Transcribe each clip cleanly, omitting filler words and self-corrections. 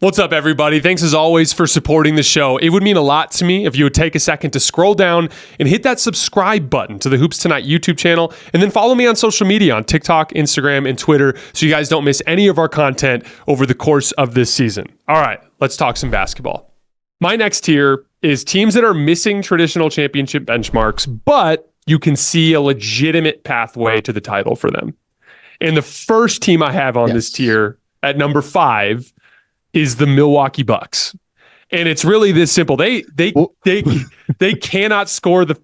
What's up, everybody? Thanks as always for supporting the show. It would mean a lot to me if you would take a second to scroll down and hit that subscribe button to the Hoops Tonight YouTube channel, and then follow me on social media on TikTok, Instagram, and Twitter so you guys don't miss any of our content over the course of this season. All right, let's talk some basketball. My next tier is teams that are missing traditional championship benchmarks, but you can see a legitimate pathway to the title for them. And the first team I have on this tier at number 5 is the Milwaukee Bucks. And it's really this simple. They cannot score the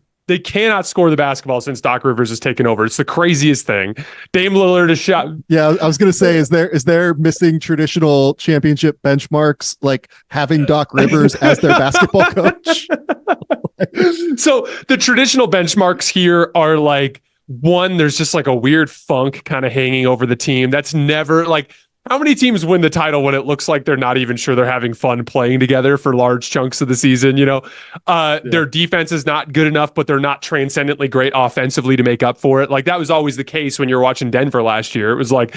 basketball since Doc Rivers has taken over. It's the craziest thing. Dame Lillard is shot. Yeah, I was going to say, is there missing traditional championship benchmarks, like having Doc Rivers as their basketball coach? So the traditional benchmarks here are like, one, there's just like a weird funk kind of hanging over the team. That's never like, how many teams win the title when it looks like they're not even sure they're having fun playing together for large chunks of the season? You know, their defense is not good enough, but they're not transcendently great offensively to make up for it. Like that was always the case when you were watching Denver last year. It was like,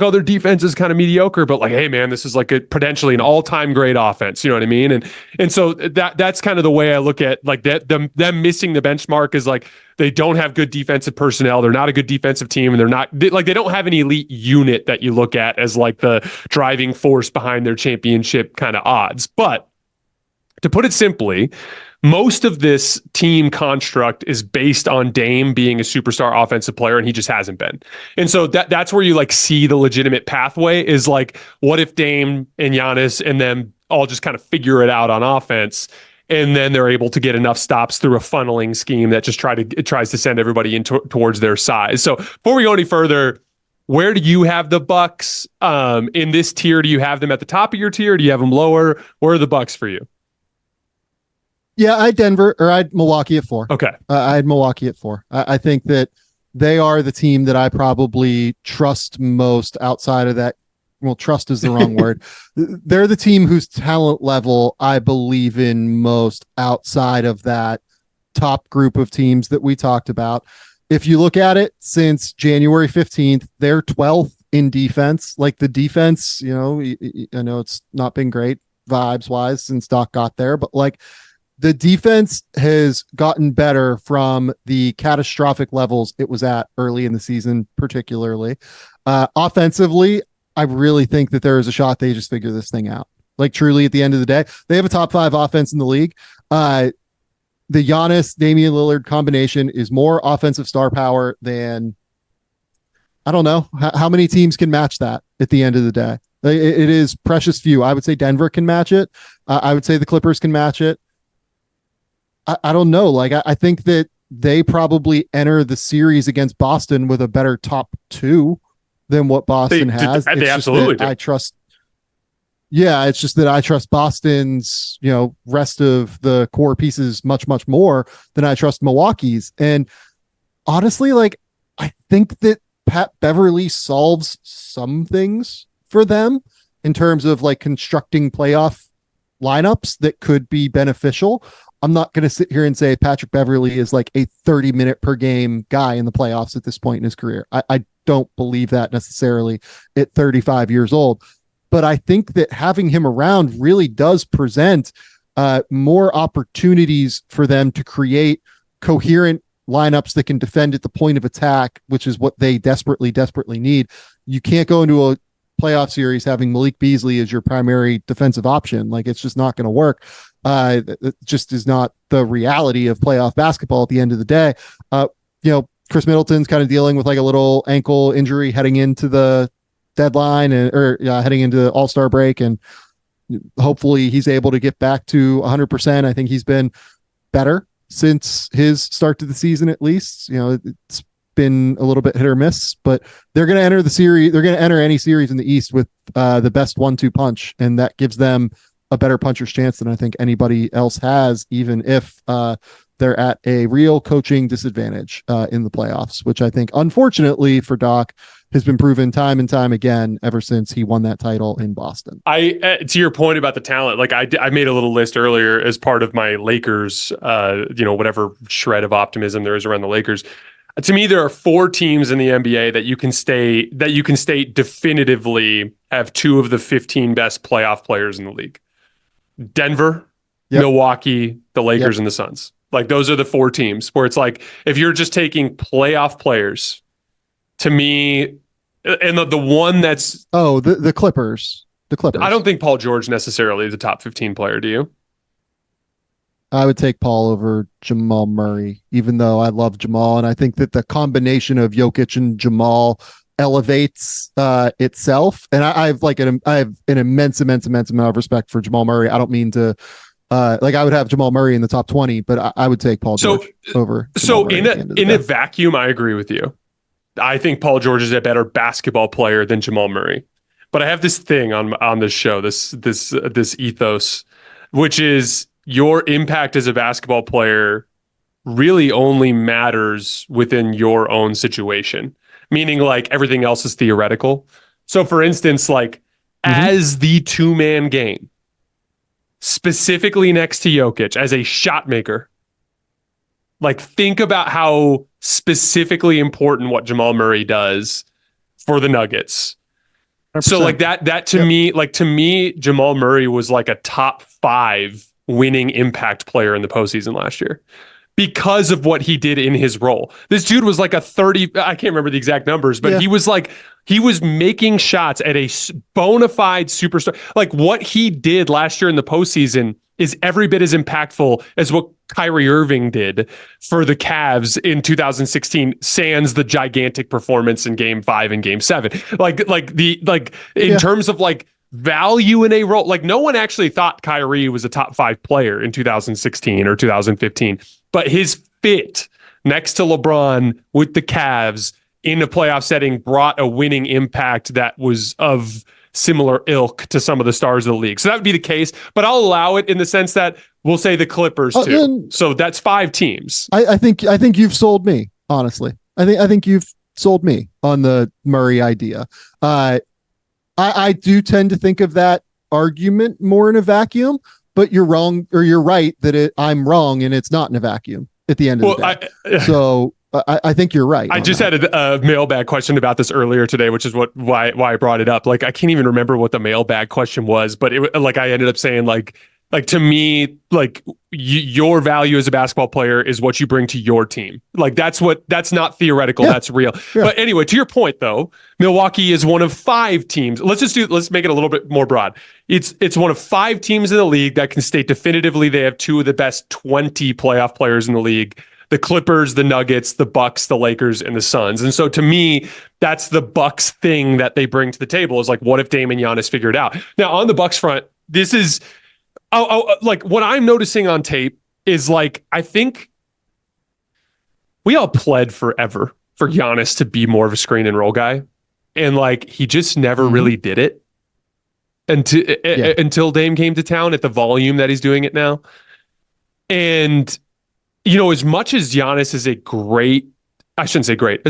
oh, their defense is kind of mediocre, but like, hey man, this is like potentially an all-time great offense. You know what I mean? And so that's kind of the way I look at like that. Them missing the benchmark is like, they don't have good defensive personnel. They're not a good defensive team, and they don't have an elite unit that you look at as like the driving force behind their championship kind of odds. But to put it simply, most of this team construct is based on Dame being a superstar offensive player, and he just hasn't been. And so that's where you like see the legitimate pathway is like, what if Dame and Giannis and them all just kind of figure it out on offense? And then they're able to get enough stops through a funneling scheme that just tries to send everybody in towards their size. So before we go any further, where do you have the Bucks in this tier? Do you have them at the top of your tier? Do you have them lower? Where are the Bucks for you? Yeah, I had Milwaukee at 4. Okay. I had Milwaukee at 4. I think that they are the team that I probably trust most outside of that. Well, trust is the wrong word. They're the team whose talent level I believe in most outside of that top group of teams that we talked about. If you look at it since January 15th, they're 12th in defense. Like the defense, you know, I know it's not been great vibes wise since Doc got there, but like the defense has gotten better from the catastrophic levels it was at early in the season, particularly. Offensively, I really think that there is a shot they just figure this thing out. Like truly at the end of the day, they have a top 5 offense in the league. The Giannis, Damian Lillard combination is more offensive star power than, I don't know, how many teams can match that at the end of the day. It is precious few. I would say Denver can match it. I would say the Clippers can match it. I don't know. Like, I think that they probably enter the series against Boston with a better top 2 than what Boston has. They absolutely do. I trust. Yeah, it's just that I trust Boston's, you know, rest of the core pieces much, much more than I trust Milwaukee's. And honestly, like, I think that Pat Beverly solves some things for them in terms of like constructing playoff lineups that could be beneficial. I'm not going to sit here and say Patrick Beverly is like a 30-minute per game guy in the playoffs at this point in his career. I don't believe that necessarily at 35 years old, but I think that having him around really does present more opportunities for them to create coherent lineups that can defend at the point of attack, which is what they desperately need. You can't go into a playoff series having Malik Beasley as your primary defensive option. Like, it's just not going to work. It just is not the reality of playoff basketball at the end of the day. Chris Middleton's kind of dealing with like a little ankle injury heading into the deadline or heading into All-Star break. And hopefully he's able to get back to 100%. I think he's been better since his start to the season, at least. You know, it's been a little bit hit or miss, but they're going to enter the series. They're going to enter any series in the East with the best 1-2 punch. And that gives them a better puncher's chance than I think anybody else has, even if they're at a real coaching disadvantage in the playoffs, which I think, unfortunately for Doc, has been proven time and time again ever since he won that title in Boston. To your point about the talent, like I made a little list earlier as part of my Lakers, whatever shred of optimism there is around the Lakers. To me, there are 4 teams in the NBA that you can state definitively have 2 of the 15 best playoff players in the league. Denver, Yep. Milwaukee, the Lakers, Yep. and the Suns. Like, those are the 4 teams where it's like, if you're just taking playoff players, to me, and the one that's... Oh, the Clippers. The Clippers. I don't think Paul George necessarily is a top 15 player, do you? I would take Paul over Jamal Murray, even though I love Jamal. And I think that the combination of Jokic and Jamal elevates itself. And I have an immense amount of respect for Jamal Murray. I don't mean to I would have Jamal Murray in the top 20, but I would take Paul George over Jamal Murray in a vacuum, I agree with you. I think Paul George is a better basketball player than Jamal Murray. But I have this thing on this show, this ethos, which is your impact as a basketball player really only matters within your own situation, meaning like everything else is theoretical. So for instance, like as the 2-man game, specifically next to Jokic as a shot maker, like think about how specifically important what Jamal Murray does for the Nuggets. 100%. So like that to me, Jamal Murray was like a top 5 winning impact player in the postseason last year because of what he did in his role. This dude was like a 30, I can't remember the exact numbers, but he was making shots at a bona fide superstar. Like what he did last year in the postseason is every bit as impactful as what Kyrie Irving did for the Cavs in 2016, sans the gigantic performance in Game 5 and Game 7. In terms of like value in a role, like no one actually thought Kyrie was a top 5 player in 2016 or 2015, but his fit next to LeBron with the Cavs in a playoff setting brought a winning impact that was of similar ilk to some of the stars of the league. So that would be the case, but I'll allow it in the sense that we'll say the Clippers too. So that's 5 teams. I think you've sold me, honestly. I think you've sold me on the Murray idea. I do tend to think of that argument more in a vacuum, but you're wrong, or you're right that I'm wrong and it's not in a vacuum at the end of the day. So I think you're right. I just had a mailbag question about this earlier today, which is why I brought it up. Like, I can't even remember what the mailbag question was, but I ended up saying like to me, like your value as a basketball player is what you bring to your team. Like that's not theoretical. Yeah. That's real. Yeah. But anyway, to your point though, Milwaukee is one of 5 teams. Let's make it a little bit more broad. It's one of 5 teams in the league that can state definitively they have 2 of the best 20 playoff players in the league. The Clippers, the Nuggets, the Bucks, the Lakers, and the Suns. And so to me, that's the Bucks thing that they bring to the table is like, what if Dame and Giannis figure it out? Now on the Bucks front, this is like what I'm noticing on tape is like, I think we all pled forever for Giannis to be more of a screen and roll guy. And like, he just never really did it until Dame came to town at the volume that he's doing it now. And you know, as much as Giannis is as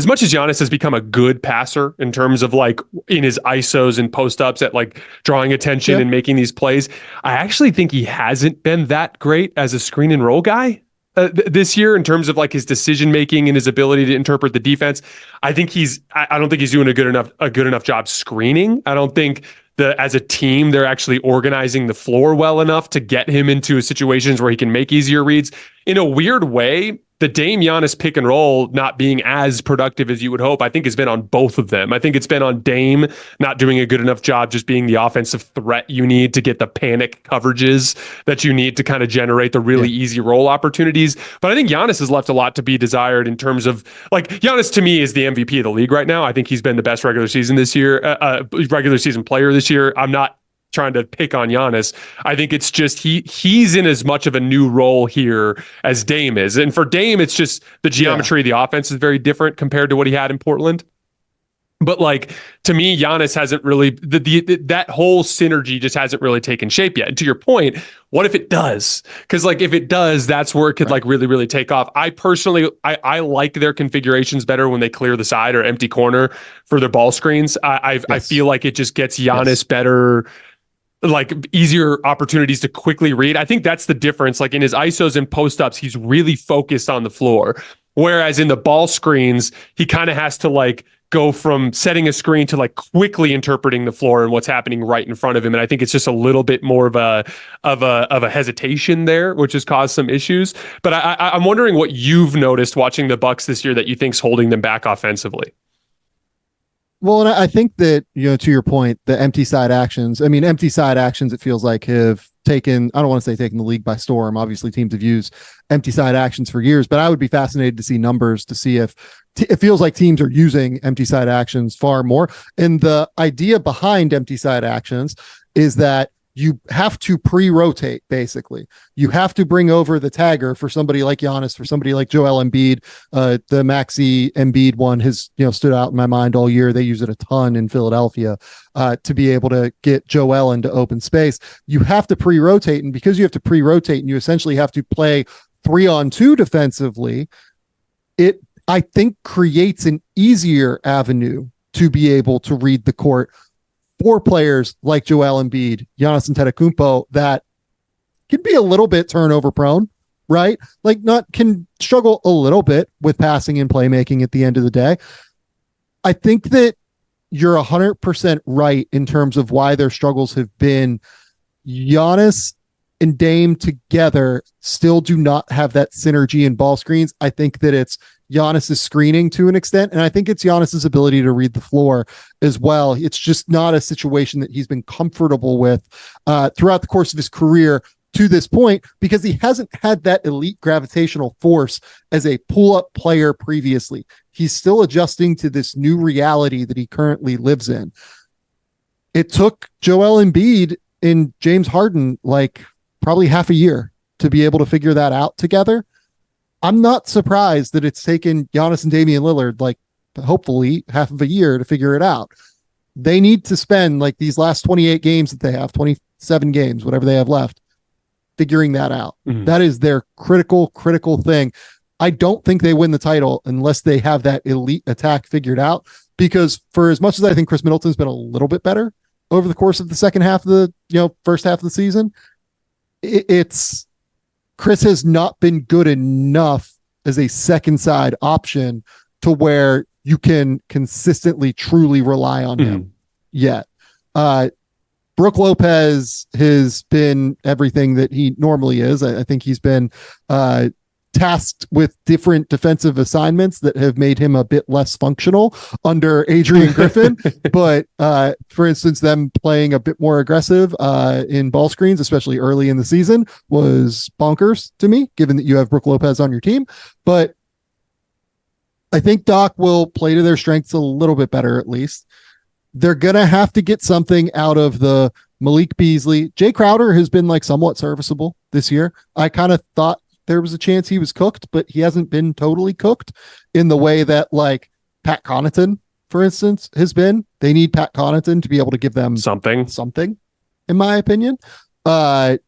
much as Giannis has become a good passer in terms of like in his ISOs and post-ups at like drawing attention and making these plays, I actually think he hasn't been that great as a screen and roll guy this year in terms of like his decision-making and his ability to interpret the defense. I don't think he's doing a good enough job screening. I don't think as a team, they're actually organizing the floor well enough to get him into situations where he can make easier reads. In a weird way, the Dame Giannis pick and roll not being as productive as you would hope, I think has been on both of them. I think it's been on Dame not doing a good enough job just being the offensive threat you need to get the panic coverages that you need to kind of generate the really easy roll opportunities. But I think Giannis has left a lot to be desired in terms of like Giannis to me is the MVP of the league right now. I think he's been the best regular season player this year. I'm not trying to pick on Giannis. I think it's just he's in as much of a new role here as Dame is. And for Dame, it's just the geometry of the offense is very different compared to what he had in Portland. But like, to me, Giannis hasn't really, that whole synergy just hasn't really taken shape yet. And to your point, what if it does? Because like, if it does, that's where it could like really, really take off. I personally, I like their configurations better when they clear the side or empty corner for their ball screens. I feel like it just gets Giannis better, like easier opportunities to quickly read. I think that's the difference. Like in his ISOs and post-ups, he's really focused on the floor. Whereas in the ball screens, he kind of has to like go from setting a screen to like quickly interpreting the floor and what's happening right in front of him. And I think it's just a little bit more of a hesitation there, which has caused some issues. But I'm wondering what you've noticed watching the Bucks this year that you think's holding them back offensively. Well, and I think that, to your point, the empty side actions, it feels like have taken, I don't want to say taken the league by storm. Obviously teams have used empty side actions for years, but I would be fascinated to see numbers to see if it feels like teams are using empty side actions far more. And the idea behind empty side actions is that you have to pre-rotate, basically. You have to bring over the tagger for somebody like Giannis, for somebody like Joel Embiid. The Maxi Embiid one has, stood out in my mind all year. They use it a ton in Philadelphia to be able to get Joel into open space. You have to pre-rotate, and because you have to pre-rotate and you essentially have to play 3-on-2 defensively, it, I think, creates an easier avenue to be able to read the court for players like Joel Embiid, Giannis Antetokounmpo, that can be a little bit turnover prone, right? Like can struggle a little bit with passing and playmaking at the end of the day. I think that you're 100% right in terms of why their struggles have been. Giannis and Dame together still do not have that synergy in ball screens. I think that it's Giannis's screening to an extent, and I think it's Giannis's ability to read the floor as well. It's just not a situation that he's been comfortable with throughout the course of his career to this point, because he hasn't had that elite gravitational force as a pull-up player previously. He's still adjusting to this new reality that he currently lives in. It took Joel Embiid and James Harden like probably half a year to be able to figure that out together. I'm not surprised that it's taken Giannis and Damian Lillard, like, hopefully half of a year to figure it out. They need to spend like these last 28 games that they have, 27 games, whatever they have left, figuring that out. Mm-hmm. That is their critical thing. I don't think they win the title unless they have that elite attack figured out, because for as much as I think Chris Middleton's been a little bit better over the course of the second half of the, first half of the season, it's Chris has not been good enough as a second side option to where you can consistently truly rely on him yet. Brook Lopez has been everything that he normally is. I think he's been tasked with different defensive assignments that have made him a bit less functional under Adrian Griffin. But for instance, them playing a bit more aggressive in ball screens, especially early in the season, was bonkers to me, given that you have Brook Lopez on your team. But I think Doc will play to their strengths a little bit better, at least. They're going to have to get something out of the Malik Beasley. Jay Crowder has been like somewhat serviceable this year. I kind of thought there was a chance he was cooked, but he hasn't been totally cooked in the way that like Pat Connaughton, for instance, has been. They need Pat Connaughton to be able to give them something, in my opinion. And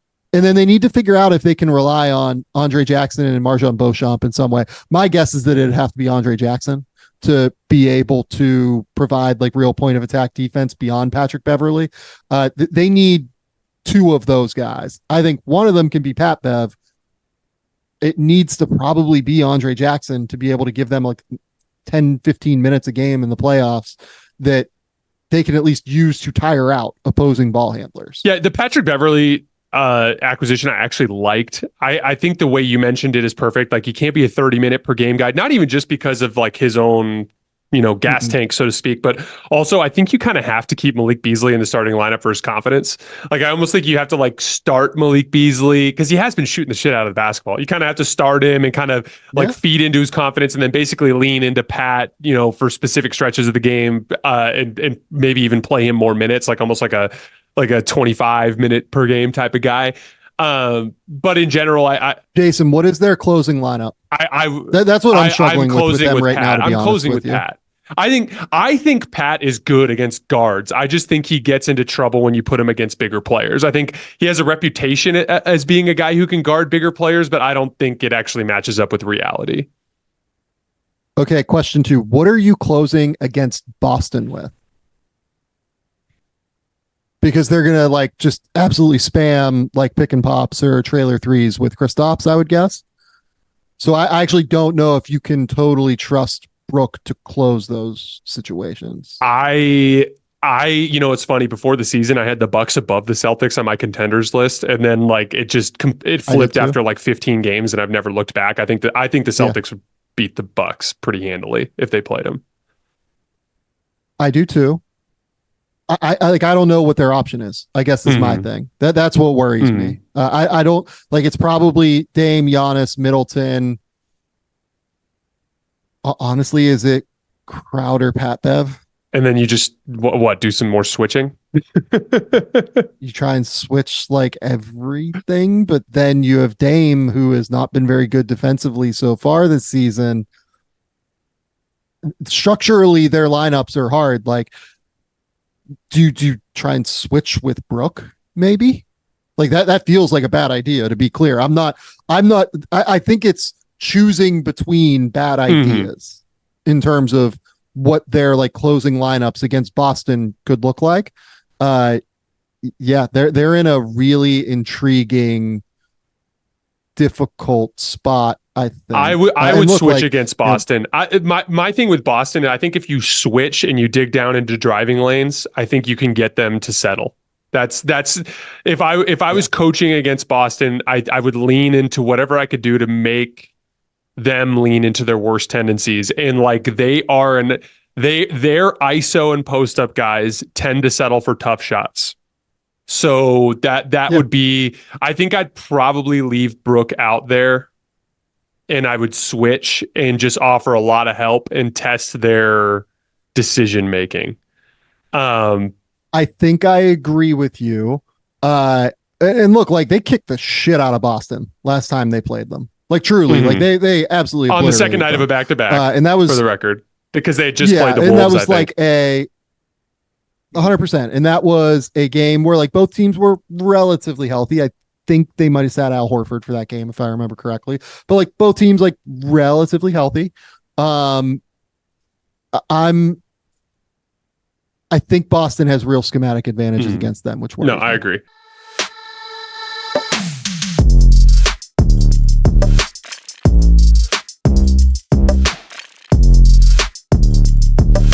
then they need to figure out if they can rely on Andre Jackson and Marjon Beauchamp in some way. My guess is that it'd have to be Andre Jackson to be able to provide like real point of attack defense beyond Patrick Beverley. They need two of those guys. I think one of them can be Pat Bev. It needs to probably be Andre Jackson to be able to give them like 10, 15 minutes a game in the playoffs that they can at least use to tire out opposing ball handlers. Yeah, the Patrick Beverley acquisition I actually liked. I think the way you mentioned it is perfect. Like, he can't be a 30-minute per game guy, not even just because of like his own, gas tank, so to speak, but also I think you kind of have to keep Malik Beasley in the starting lineup for his confidence. Like, I almost think you have to like start Malik Beasley because he has been shooting the shit out of the basketball. You kind of have to start him and kind of like feed into his confidence, and then basically lean into Pat, for specific stretches of the game, and maybe even play him more minutes, like almost like a 25-minute per game type of guy. But in general, I Jason, what is their closing lineup? That's what I'm struggling with them right now. I'm closing with Pat. I think Pat is good against guards. I just think he gets into trouble when you put him against bigger players. I think he has a reputation as being a guy who can guard bigger players, but I don't think it actually matches up with reality. Okay, question 2. What are you closing against Boston with? Because they're going to like just absolutely spam like pick and pops or trailer threes with Kristaps, I would guess. So I actually don't know if you can totally trust Brook to close those situations. It's funny. Before the season, I had the Bucks above the Celtics on my contenders list, and then like it flipped after like 15 games, and I've never looked back. I think the Celtics would beat the Bucks pretty handily if they played them. I do too. I don't know what their option is. I guess is my thing. That's what worries me. I don't like. It's probably Dame, Giannis, Middleton. Honestly, is it Crowder, Pat Bev? And then you just do some more switching? You try and switch like everything, but then you have Dame, who has not been very good defensively so far this season. Structurally, their lineups are hard. Like, do you try and switch with Brook? Maybe like that feels like a bad idea, to be clear. I think it's choosing between bad ideas in terms of what their like closing lineups against Boston could look like. They're in a really intriguing, difficult spot. I think I would switch against Boston. My thing with Boston, I think if you switch and you dig down into driving lanes, I think you can get them to settle. That's if I was coaching against Boston, I would lean into whatever I could do to make them lean into their worst tendencies. And like their ISO and post up guys tend to settle for tough shots. So that would be, I think I'd probably leave Brook out there, and I would switch and just offer a lot of help and test their decision making. I think I agree with you. And look, like they kicked the shit out of Boston last time they played them. Like truly, like they absolutely on the second night of a back-to-back, and that was for the record, because they had just played the Wolves. And that was like 100%, and that was a game where like both teams were relatively healthy. I think they might have sat Al Horford for that game, if I remember correctly. But like both teams like relatively healthy. I think Boston has real schematic advantages against them, which I agree.